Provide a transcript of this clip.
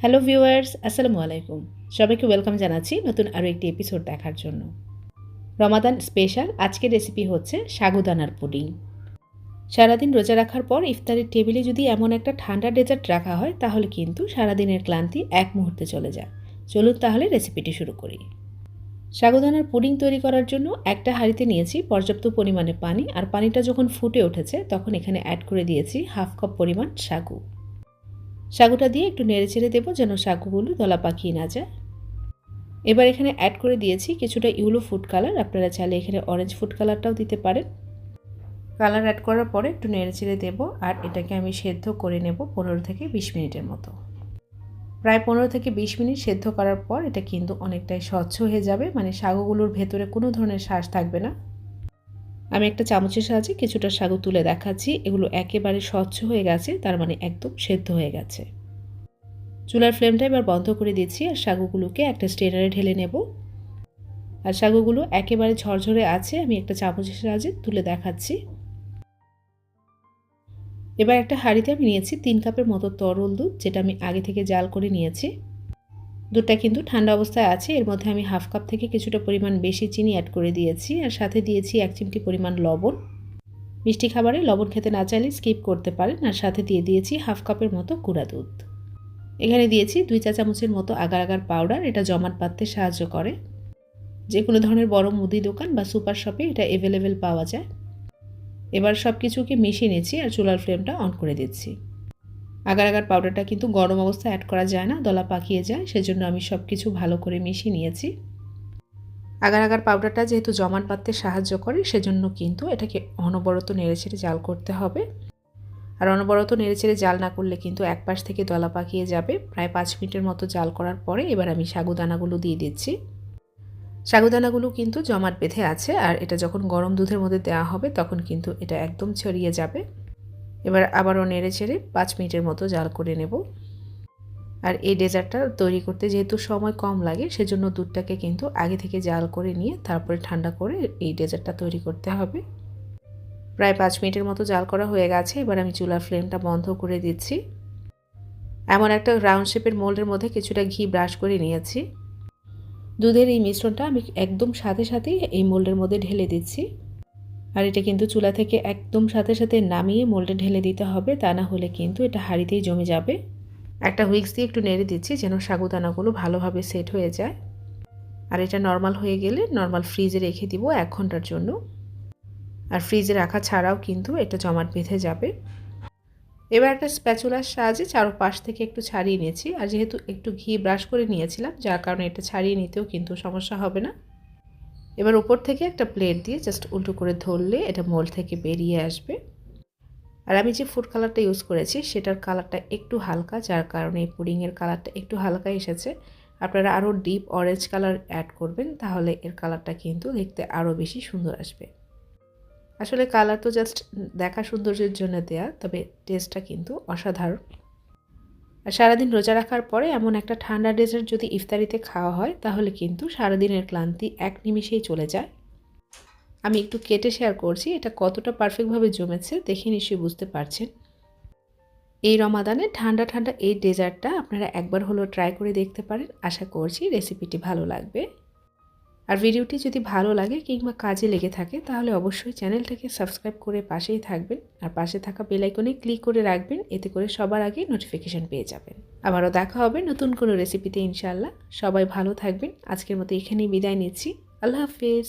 Hello viewers, আসসালামু আলাইকুম। সবাইকে ওয়েলকাম জানাচ্ছি নতুন আরও একটি এপিসোড দেখার জন্য। রমাদান স্পেশাল আজকের রেসিপি হচ্ছে সাগুদানার পুডিং। সারাদিন রোজা রাখার পর ইফতারের টেবিলে যদি এমন একটা ঠান্ডা ডেজার্ট রাখা হয় তাহলে কিন্তু সারাদিনের ক্লান্তি এক মুহূর্তে চলে যায়। চলুন তাহলে রেসিপিটি শুরু করি। সাগুদানার পুডিং তৈরি করার জন্য একটা হাঁড়িতে নিয়েছি পর্যাপ্ত পরিমাণে পানি, আর পানিটা যখন ফুটে উঠেছে তখন এখানে অ্যাড করে দিয়েছি হাফ কাপ পরিমাণ সাগু। সাগুটা দিয়ে একটু নেড়েচেড়ে দেবো যেন সাগুগুলো দলা পাকিয়ে না যায়। এবার এখানে অ্যাড করে দিয়েছি কিছুটা ইয়েলো ফুড কালার, আপনারা চাইলে এখানে অরেঞ্জ ফুড কালারটাও দিতে পারেন। কালার অ্যাড করার পরে একটু নেড়েচেড়ে দেবো, আর এটাকে আমি সেদ্ধ করে নেব 15 থেকে 20 মিনিটের মতো। প্রায় 15 থেকে 20 মিনিট সেদ্ধ করার পর এটা কিন্তু অনেকটাই স্বচ্ছ হয়ে যাবে, মানে সাগুগুলোর ভেতরে কোনো ধরনের শ্বাস থাকবে না। আমি একটা চামচের সাহায্যে কিছুটা সাগু তুলে দেখাচ্ছি, এগুলো একেবারে স্বচ্ছ হয়ে গেছে, তার মানে একদম সেদ্ধ হয়ে গেছে। চুলার ফ্লেমটা এবার বন্ধ করে দিচ্ছি আর সাগুগুলোকে একটা স্ট্রেনারে ঢেলে নেব। আর সাগুগুলো একেবারে ঝরঝরে আছে, আমি একটা চামচের সাহায্যে তুলে দেখাচ্ছি। এবার একটা হাঁড়িতে আমি নিয়েছি 3 কাপের মতো তরল দুধ, যেটা আমি আগে থেকে জাল করে নিয়েছি। দুধটা কিন্তু ঠান্ডা অবস্থায় আছে। এর মধ্যে আমি হাফ কাপ থেকে কিছুটা পরিমাণ বেশি চিনি অ্যাড করে দিয়েছি, আর সাথে দিয়েছি 1 চিমটি পরিমাণ লবণ। মিষ্টি খাবারে লবণ খেতে না চাইলে স্কিপ করতে পারেন। আর সাথে দিয়ে দিয়েছি হাফ কাপের মতো গুঁড়া দুধ। এখানে দিয়েছি 2 চা চামচের মতো আগার আগার পাউডার, এটা জমাট বাঁধতে সাহায্য করে। যে কোনো ধরনের বড় মুদি দোকান বা সুপার শপে এটা অ্যাভেলেবেল পাওয়া যায়। এবার সব কিছুকে মিশিয়ে নিচ্ছি আর চুলার ফ্লেমটা অন করে দিচ্ছি। আগার আগার পাউডারটা কিন্তু গরম অবস্থায় অ্যাড করা যায় না, দলা পাকিয়ে যায়, সেজন্য আমি সব কিছু ভালো করে মিশিয়ে নিয়েছি। আগার আগার পাউডারটা যেহেতু জমাট বাঁধতে সাহায্য করে, সেজন্য কিন্তু এটাকে অনবরত নেড়েচেড়ে জাল করতে হবে। আর অনবরত নেড়েচেড়ে জাল না করলে কিন্তু এক পাশ থেকে দলা পাকিয়ে যাবে। প্রায় 5 মিনিটের মতো জাল করার পরে এবার আমি সাগুদানাগুলো দিয়ে দিচ্ছি। সাগুদানাগুলো কিন্তু জমাট বেঁধে আছে, আর এটা যখন গরম দুধের মধ্যে দেওয়া হবে তখন কিন্তু এটা একদম ছড়িয়ে যাবে। এবার আবারও নেড়েচেড়ে 5 মিনিটের মতো জাল করে নেব। আর এই ডেজার্টটা তৈরি করতে যেহেতু সময় কম লাগে, সেজন্য দুধটাকে কিন্তু আগে থেকে জাল করে নিয়ে তারপরে ঠান্ডা করে এই ডেজার্টটা তৈরি করতে হবে। প্রায় 5 মিনিটের মতো জাল করা হয়ে গেছে। এবার আমি চুলার ফ্লেমটা বন্ধ করে দিচ্ছি। এমন একটা রাউন্ড শেপের মোল্ডের মধ্যে কিছুটা ঘি ব্রাশ করে নিয়েছি। দুধের এই মিশ্রণটা আমি একদম সাথে সাথেই এই মোল্ডের মধ্যে ঢেলে দিচ্ছি। আর এটা কিন্তু চুলা থেকে একদম সাথে সাথে নামিয়ে মোল্ডে ঢেলে দিতে হবে, তা না হলে কিন্তু এটা হাঁড়িতেই জমে যাবে। একটা হুইক্স দিয়ে একটু নেড়ে দিচ্ছি যেন সাগুদানাগুলো ভালোভাবে সেট হয়ে যায়। আর এটা নর্মাল হয়ে গেলে নর্মাল ফ্রিজে রেখে দিব 1 ঘন্টার জন্য। আর ফ্রিজে রাখা ছাড়াও কিন্তু এটা জমাট বেঁধে যাবে। এবার একটা স্প্যাচুলার সাহায্যে চারপাশ থেকে একটু ছাড়িয়ে নিয়েছি। আর যেহেতু একটু ঘি ব্রাশ করে নিয়েছিলাম, যার কারণে এটা ছাড়িয়ে নিতেও কিন্তু সমস্যা হবে না। এবার উপর থেকে একটা প্লেট দিয়ে জাস্ট উল্টো করে ধরলে এটা মোল্ড থেকে বেরিয়ে আসবে। আর আমি যে ফুড কালারটা ইউজ করেছি সেটার কালারটা একটু হালকা, যার কারণে এই পুডিংয়ের কালারটা একটু হালকা এসেছে। আপনারা আরও ডিপ অরেঞ্জ কালার অ্যাড করবেন, তাহলে এর কালারটা কিন্তু দেখতে আরও বেশি সুন্দর আসবে। আসলে কালার তো জাস্ট দেখা সৌন্দর্যের জন্য দেয়া, তবে টেস্টটা কিন্তু অসাধারণ। আর সারাদিন রোজা রাখার পরে এমন একটা ঠান্ডা ডেজার্ট যদি ইফতারিতে খাওয়া হয় তাহলে কিন্তু সারাদিনের ক্লান্তি এক নিমিষেই চলে যায়। আমি একটু কেটে শেয়ার করছি এটা কতটা পারফেক্টভাবে জমেছে, দেখে নিশ্চয়ই বুঝতে পারছেন। এই রমাদানে ঠান্ডা ঠান্ডা এই ডেজার্টটা আপনারা একবার হলেও ট্রাই করে দেখতে পারেন। আশা করছি রেসিপিটি ভালো লাগবে। আর ভিডিওটি যদি ভালো লাগে কিংবা কাজে লেগে থাকে তাহলে অবশ্যই চ্যানেলটাকে সাবস্ক্রাইব করে পাশেই থাকবেন, আর পাশে থাকা বেল আইকনে ক্লিক করে রাখবেন, এতে করে সবার আগে নোটিফিকেশন পেয়ে যাবেন। আবারও দেখা হবে নতুন কোনো রেসিপিতে ইনশাআল্লাহ। সবাই ভালো থাকবেন। আজকের মতো এখানেই বিদায় নিচ্ছি। আল্লাহ হাফেজ।